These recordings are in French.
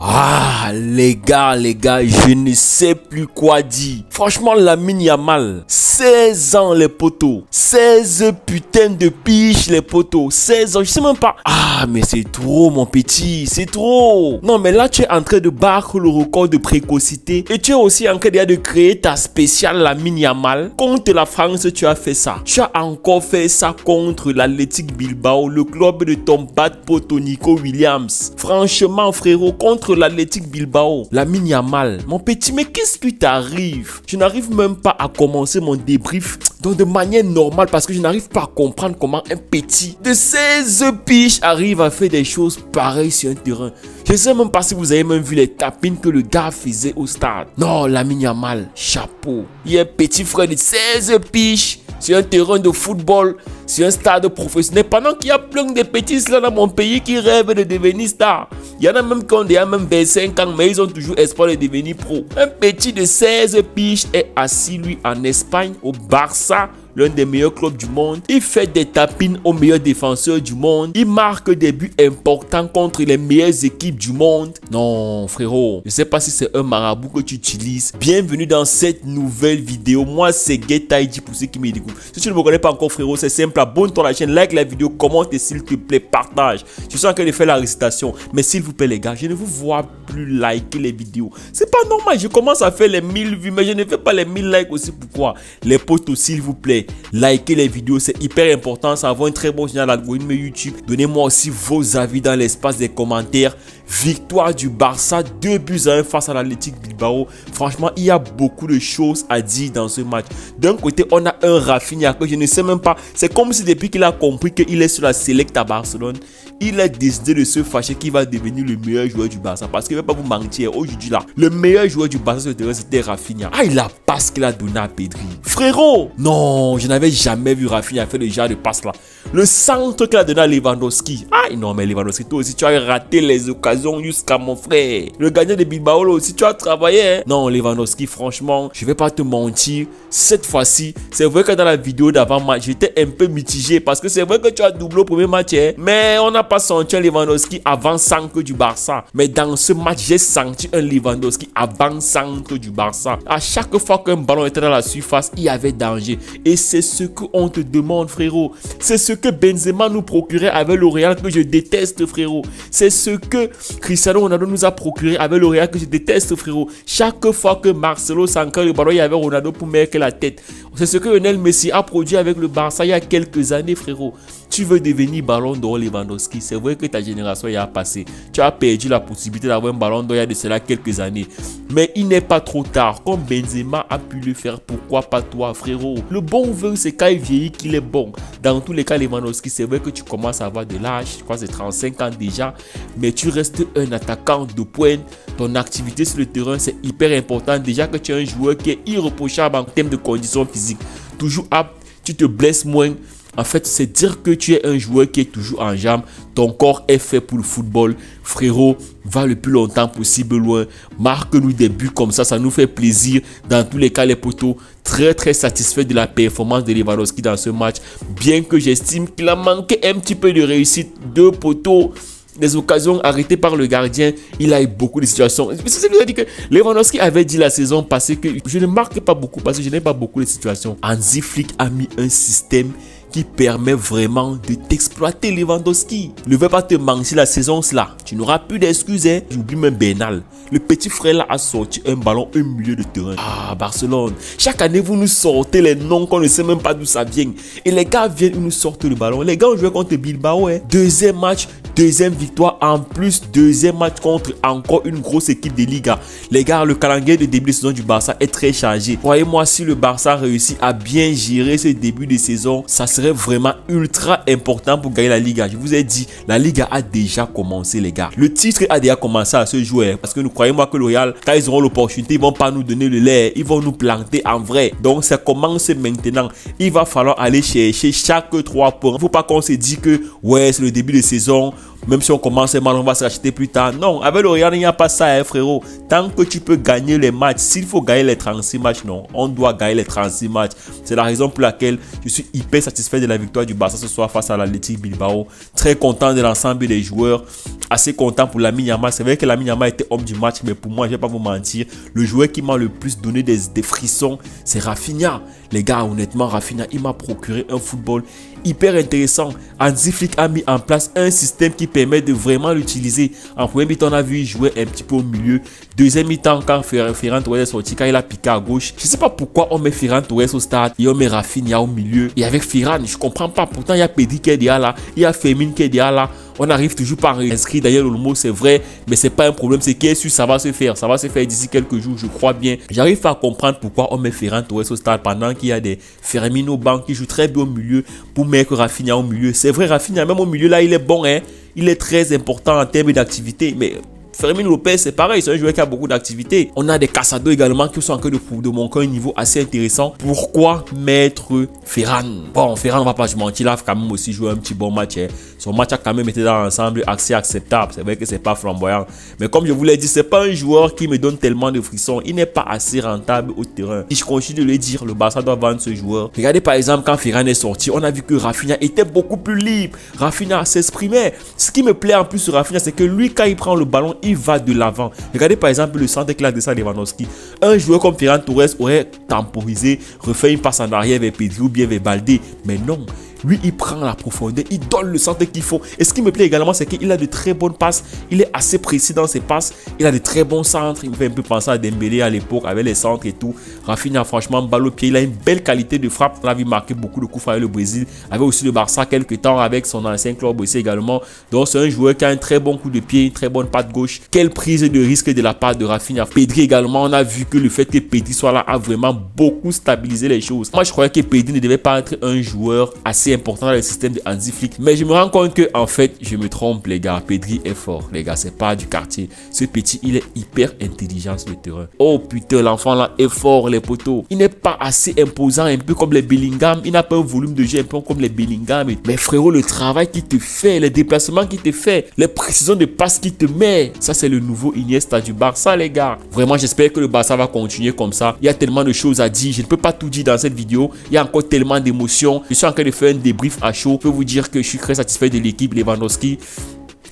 Ah, les gars, je ne sais plus quoi dire. Franchement, Lamine Yamal, 16 ans les potos. 16 putains de piges les potos. 16 ans, je sais même pas. Ah, mais c'est trop mon petit, c'est trop. Non, mais là, tu es en train de battre le record de précocité. Et tu es aussi en train de créer ta spéciale Lamine Yamal. Contre la France, tu as fait ça. Tu as encore fait ça contre l'Athletic Bilbao, le club de ton bad poto Nico Williams. Franchement, frérot, contre l'Athletic Bilbao, Lamine Yamal, mon petit, mais qu'est-ce qui t'arrive? Je n'arrive même pas à commencer mon débrief donc de manière normale parce que je n'arrive pas à comprendre comment un petit de 16 piges arrive à faire des choses pareilles sur un terrain. Je ne sais même pas si vous avez même vu les tapines que le gars faisait au stade. Non, Lamine Yamal, chapeau. Il y a un petit frère de 16 piges sur un terrain de football, sur un stade professionnel, pendant qu'il y a plein de petits là dans mon pays qui rêvent de devenir star. Il y en a même qui ont déjà même 25 ans, mais ils ont toujours espoir de devenir pro. Un petit de 16 piges est assis, lui, en Espagne, au Barça, l'un des meilleurs clubs du monde. Il fait des tapines aux meilleurs défenseurs du monde. Il marque des buts importants contre les meilleures équipes du monde. Non, frérot, je sais pas si c'est un marabout que tu utilises. Bienvenue dans cette nouvelle vidéo. Moi, c'est GetID pour ceux qui me découvrent. Si tu ne me connais pas encore, frérot, c'est simple. Abonne-toi à la chaîne, like la vidéo, commente et s'il te plaît, partage. Je suis en train de faire la récitation. Mais s'il vous plaît, les gars, je ne vous vois plus liker les vidéos. C'est pas normal. Je commence à faire les 1000 vues, mais je ne fais pas les 1000 likes aussi. Pourquoi? Les potos, s'il vous plaît, likez les vidéos, c'est hyper important, ça va un très bon signal à l'algorithme YouTube. Donnez-moi aussi vos avis dans l'espace des commentaires. Victoire du Barça, 2-1 face à l'Athletic Bilbao. Franchement, il y a beaucoup de choses à dire dans ce match. D'un côté, on a un Rafinha que je ne sais même pas. C'est comme si depuis qu'il a compris qu'il est sur la Select à Barcelone, il a décidé de se fâcher qu'il va devenir le meilleur joueur du Barça. Parce que je ne vais pas vous mentir, aujourd'hui là, le meilleur joueur du Barça sur le terrain, c'était Rafinha. Ah, il a passe qu'il a donné à Pedri. Frérot, non, je n'avais jamais vu Rafinha faire le genre de passe là. Le centre qu'il a donné à Lewandowski. Ah non, mais Lewandowski, toi aussi, tu as raté les occasions jusqu'à mon frère. Le gardien de Bilbao là aussi, tu as travaillé. Hein? Non, Lewandowski, franchement, je vais pas te mentir. Cette fois-ci, c'est vrai que dans la vidéo d'avant-match, j'étais un peu mitigé parce que c'est vrai que tu as doublé au premier match. Hein? Mais on n'a pas senti un Lewandowski avant-centre du Barça. Mais dans ce match, j'ai senti un Lewandowski avant-centre du Barça. À chaque fois qu'un ballon était dans la surface, il y avait danger. Et c'est ce qu'on te demande, frérot. C'est ce que Benzema nous procurait avec le Real que je déteste, frérot. C'est ce que Cristiano Ronaldo nous a procuré avec le Real que je déteste, frérot. Chaque fois que Marcelo s'ancre le ballon, il y avait Ronaldo pour mettre la tête. C'est ce que Lionel Messi a produit avec le Barça il y a quelques années, frérot. Tu veux devenir ballon d'or Lewandowski, c'est vrai que ta génération y a passé. Tu as perdu la possibilité d'avoir un ballon d'or il y a de cela quelques années. Mais il n'est pas trop tard. Comme Benzema a pu le faire, pourquoi pas toi, frérot? Le bon vœu, c'est quand il vieillit qu'il est bon. Dans tous les cas, Lewandowski, c'est vrai que tu commences à avoir de l'âge. Je crois que c'est 35 ans déjà. Mais tu restes un attaquant de pointe. Ton activité sur le terrain, c'est hyper important. Déjà que tu es un joueur qui est irréprochable en termes de conditions physiques. Toujours apte, tu te blesses moins. En fait, c'est dire que tu es un joueur qui est toujours en jambes. Ton corps est fait pour le football. Frérot, va le plus longtemps possible loin. Marque-nous des buts comme ça nous fait plaisir. Dans tous les cas, les potos, très satisfait de la performance de Lewandowski dans ce match. Bien que j'estime qu'il a manqué un petit peu de réussite. Deux potos. Des occasions arrêtées par le gardien, il a eu beaucoup de situations. C'est lui qui a dit que Lewandowski avait dit la saison passée que je ne marque pas beaucoup parce que je n'ai pas beaucoup de situations. Hansi Flick a mis un système qui permet vraiment de t'exploiter, Lewandowski. Ne vais pas te mentir, la saison là, tu n'auras plus d'excuses. Hein? J'oublie même Bernal. Le petit frère là a sorti un ballon au milieu de terrain. Ah, Barcelone. Chaque année, vous nous sortez les noms qu'on ne sait même pas d'où ça vient. Et les gars viennent, ils nous sortent le ballon. Les gars ont joué contre Bilbao. Hein? Deuxième match, deuxième victoire. En plus, deuxième match contre encore une grosse équipe de Liga. Les gars, le calendrier de début de saison du Barça est très chargé. Croyez-moi, si le Barça réussit à bien gérer ce début de saison, ça serait vraiment ultra important pour gagner la Liga. Je vous ai dit, la Liga a déjà commencé, les gars. Le titre a déjà commencé à se jouer. Parce que nous croyez-moi que le Real, quand ils auront l'opportunité, ils vont pas nous donner le lait. Ils vont nous planter en vrai. Donc, ça commence maintenant. Il va falloir aller chercher chaque 3 points. Il ne faut pas qu'on se dise que, ouais, c'est le début de saison. Même si on commence mal, on va se racheter plus tard. Non, avec le Real, il n'y a pas ça, hein, frérot. Tant que tu peux gagner les matchs, s'il faut gagner les 36 matchs, non, on doit gagner les 36 matchs. C'est la raison pour laquelle je suis hyper satisfait de la victoire du Barça ce soir face à l'Athletic Bilbao. Très content de l'ensemble des joueurs. Assez content pour Lamine Yamal. C'est vrai que Lamine Yamal était homme du match, mais pour moi, je ne vais pas vous mentir, le joueur qui m'a le plus donné des frissons, c'est Rafinha. Les gars, honnêtement, Rafinha, il m'a procuré un football hyper intéressant. Hansi Flick a mis en place un système qui permet de vraiment l'utiliser. En premier mi-temps, on a vu jouer un petit peu au milieu. Deuxième mi-temps, quand Ferran Torres est sorti, quand il a piqué à gauche, je ne sais pas pourquoi on met Ferran Torres au stade et on met Rafinha au milieu. Et avec Ferran, je ne comprends pas. Pourtant, il y a Pedri qui est déjà là, il y a Fermin qui est déjà là. On arrive toujours pas à inscrire d'ailleurs le mot, c'est vrai, mais c'est pas un problème. C'est qu'est-ce que ça va se faire. Ça va se faire d'ici quelques jours, je crois bien. J'arrive pas à comprendre pourquoi on met Ferran Torres au stade pendant qu'il y a des Firmino au banc qui jouent très bien au milieu pour mettre Rafinha au milieu. C'est vrai, Rafinha, même au milieu là, il est bon, hein. Il est très important en termes d'activité, mais Fermin Lopez, c'est pareil, c'est un joueur qui a beaucoup d'activité. On a des Casado également qui sont en train de montrer un niveau assez intéressant. Pourquoi mettre Ferran? Bon, Ferran, on va pas se mentir, il a quand même aussi joué un petit bon match. Hein. Son match a quand même été dans l'ensemble assez acceptable. C'est vrai que c'est pas flamboyant. Mais comme je vous l'ai dit, c'est pas un joueur qui me donne tellement de frissons. Il n'est pas assez rentable au terrain. Si je continue de le dire, le Barça doit vendre ce joueur. Regardez par exemple quand Ferran est sorti, on a vu que Rafinha était beaucoup plus libre. Rafinha s'exprimait. Ce qui me plaît en plus sur Rafinha, c'est que lui, quand il prend le ballon, il va de l'avant. Regardez par exemple le centre qu'il a de ça Lewandowski. Un joueur comme Ferran Torres aurait temporisé, refait une passe en arrière vers Pedri ou bien vers Baldé. Mais non. Lui, il prend la profondeur, il donne le centre qu'il faut. Et ce qui me plaît également, c'est qu'il a de très bonnes passes. Il est assez précis dans ses passes. Il a de très bons centres. Il me fait un peu penser à Dembélé à l'époque avec les centres et tout. Rafinha, franchement, balle au pied. Il a une belle qualité de frappe. On a vu marquer beaucoup de coups avec le Brésil. Avec aussi le Barça quelques temps avec son ancien club aussi également. Donc, c'est un joueur qui a un très bon coup de pied, une très bonne patte gauche. Quelle prise de risque de la part de Rafinha. Pedri également, on a vu que le fait que Pedri soit là a vraiment beaucoup stabilisé les choses. Moi, je croyais que Pedri ne devait pas être un joueur assez important dans le système de Hansi Flick, mais je me rends compte que en fait je me trompe les gars. Pedri est fort les gars, c'est pas du quartier. Ce petit il est hyper intelligent sur le terrain. Oh putain, l'enfant là est fort les poteaux. Il n'est pas assez imposant, un peu comme les Bellingham. Il n'a pas un volume de jeu un peu comme les Bellingham. Mais frérot, le travail qu'il te fait, les déplacements qu'il te fait, les précisions de passe qu'il te met, ça c'est le nouveau Iniesta du Barça les gars. Vraiment, j'espère que le Barça va continuer comme ça. Il y a tellement de choses à dire, je ne peux pas tout dire dans cette vidéo. Il y a encore tellement d'émotions. Je suis en train de faire un débrief à chaud. Je peux vous dire que je suis très satisfait de l'équipe. Lewandowski,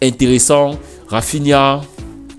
intéressant. Rafinha,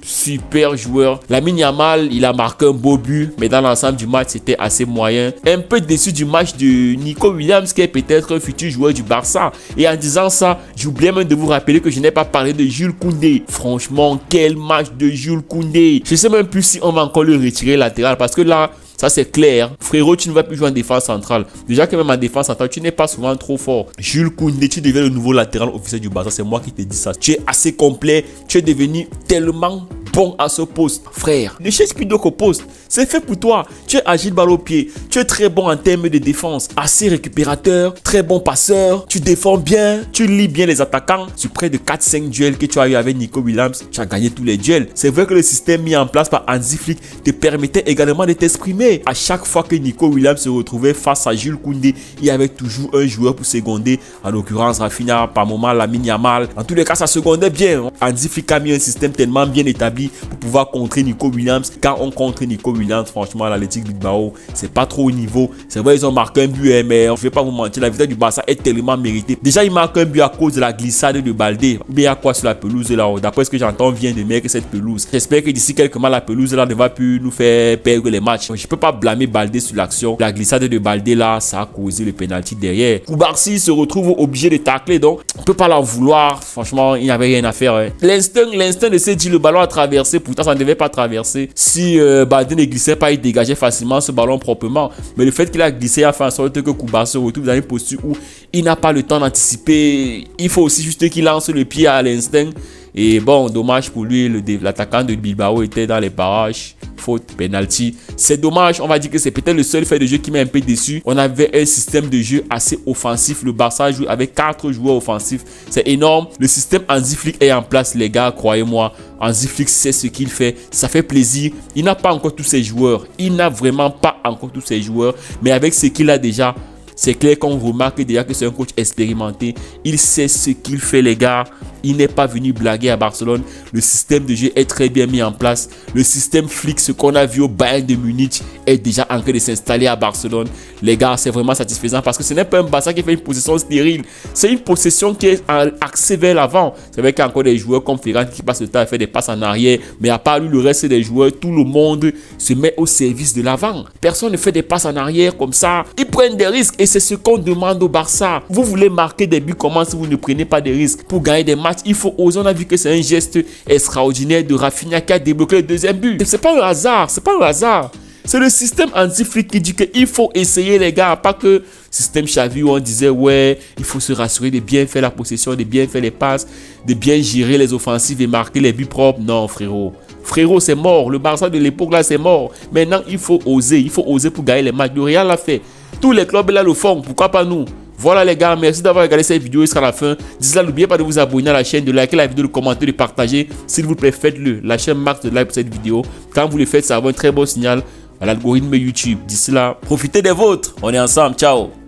super joueur. Lamine Yamal, il a marqué un beau but, mais dans l'ensemble du match, c'était assez moyen. Un peu déçu du match de Nico Williams, qui est peut-être un futur joueur du Barça. Et en disant ça, j'oubliais même de vous rappeler que je n'ai pas parlé de Jules Koundé. Franchement, quel match de Jules Koundé. Je ne sais même plus si on va encore le retirer latéral, parce que là, ça c'est clair. Frérot, tu ne vas plus jouer en défense centrale. Déjà que même en défense centrale, tu n'es pas souvent trop fort. Jules Koundé, tu deviens le nouveau latéral officiel du Barça. C'est moi qui te dis ça. Tu es assez complet. Tu es devenu tellement bon à ce poste. Frère, ne cherche plus d'autres postes. C'est fait pour toi. Tu es agile balle au pied. Tu es très bon en termes de défense. Assez récupérateur. Très bon passeur. Tu défends bien. Tu lis bien les attaquants. Sur près de 4-5 duels que tu as eu avec Nico Williams, tu as gagné tous les duels. C'est vrai que le système mis en place par Hansi Flick te permettait également de t'exprimer. À chaque fois que Nico Williams se retrouvait face à Jules Koundé, il y avait toujours un joueur pour seconder. En l'occurrence, Rafinha, par moment, Lamine Yamal. En tous les cas, ça secondait bien. Hansi Flick a mis un système tellement bien établi pour pouvoir contrer Nico Williams. Quand on contre Nico Williams, franchement, l'Athletic Bilbao, c'est pas trop au niveau. C'est vrai, ils ont marqué un but, mais je vais pas vous mentir, la victoire du Barça est tellement méritée. Déjà, il marque un but à cause de la glissade de Baldé. Mais à quoi sur la pelouse là? D'après ce que j'entends, vient de mettre cette pelouse. J'espère que d'ici quelques mois, la pelouse là ne va plus nous faire perdre les matchs. Je peux pas blâmer Baldé sur l'action. La glissade de Baldé là, ça a causé le penalty derrière. Koubarsi se retrouve obligé de tacler, donc on peut pas l'en vouloir. Franchement, il n'y avait rien à faire. Hein. L'instinct de se dire le ballon a traversé, pourtant ça ne devait pas traverser. Si Baldé ne glissait pas, il dégageait facilement ce ballon proprement. Mais le fait qu'il a glissé a fait en sorte que Koubarsi se retrouve dans une posture où il n'a pas le temps d'anticiper. Il faut aussi juste qu'il lance le pied à l'instinct. Et bon, dommage pour lui, l'attaquant de Bilbao était dans les parages. Faute, penalty. C'est dommage, on va dire que c'est peut-être le seul fait de jeu qui m'a un peu déçu. On avait un système de jeu assez offensif. Le Barça joue avec 4 joueurs offensifs. C'est énorme. Le système Hansi Flick est en place, les gars, croyez-moi. Hansi Flick sait ce qu'il fait. Ça fait plaisir. Il n'a pas encore tous ses joueurs. Il n'a vraiment pas encore tous ses joueurs. Mais avec ce qu'il a déjà, c'est clair qu'on remarque déjà que c'est un coach expérimenté. Il sait ce qu'il fait, les gars. il n'est pas venu blaguer à Barcelone. Le système de jeu est très bien mis en place. Le système flic, ce qu'on a vu au Bayern de Munich, est déjà en train de s'installer à Barcelone. Les gars, c'est vraiment satisfaisant parce que ce n'est pas un Barça qui fait une possession stérile. C'est une possession qui est axée vers l'avant. C'est vrai qu'il y a encore des joueurs comme Ferran qui passent le temps à faire des passes en arrière. Mais à part lui, le reste des joueurs, tout le monde se met au service de l'avant. Personne ne fait des passes en arrière comme ça. Ils prennent des risques et c'est ce qu'on demande au Barça. Vous voulez marquer des buts, comment si vous ne prenez pas des risques? Pour gagner des matchs, il faut oser. On a vu que c'est un geste extraordinaire de Rafinha qui a débloqué le deuxième but. C'est pas un hasard, c'est pas un hasard. C'est le système anti-flic qui dit qu'il faut essayer, les gars. Pas que système Xavi où on disait ouais, il faut se rassurer de bien faire la possession, de bien faire les passes, de bien gérer les offensives et marquer les buts propres. Non, frérot. Frérot, c'est mort. Le Barça de l'époque là, c'est mort. Maintenant, il faut oser. Il faut oser pour gagner les matchs. Le Real l'a fait. Tous les clubs là le font. Pourquoi pas nous? Voilà les gars, merci d'avoir regardé cette vidéo jusqu'à la fin. D'ici là, n'oubliez pas de vous abonner à la chaîne, de liker la vidéo, de commenter, de partager. S'il vous plaît, faites-le. La chaîne marque de like pour cette vidéo. Quand vous le faites, ça va avoir un très bon signal à l'algorithme YouTube. D'ici là, profitez des vôtres. On est ensemble. Ciao.